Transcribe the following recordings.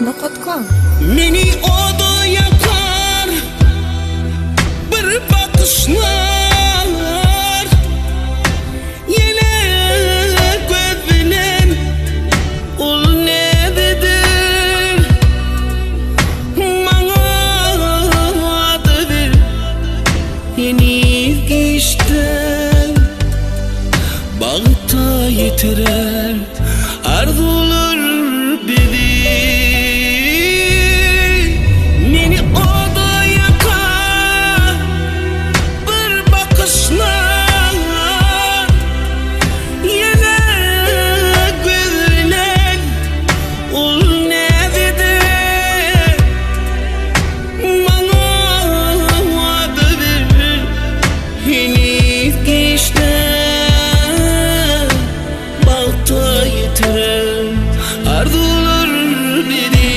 Onda qatkan. Meni oda yakar bir bakışlar, yine göz bilen ol ne dedir, bana adı bir yeni geçten bağıta yitirer arzular beni. Meni oda yakar bir bakışlar, yine gözülen ol ne dedir, bana adı bir yeni geçten bağıta yitirer arzular beni.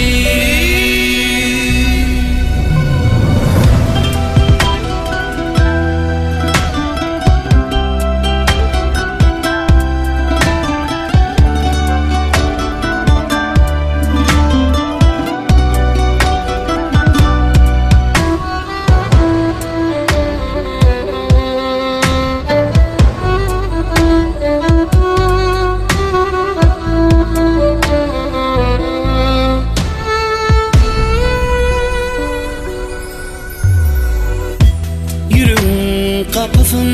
Yürüm kapısın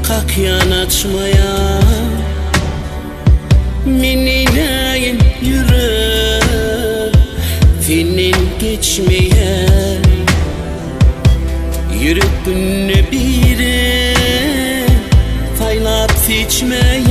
kakyan açmaya, menileyin yürü senin geçmeye. Yürüp günü biri saylap seçmeye,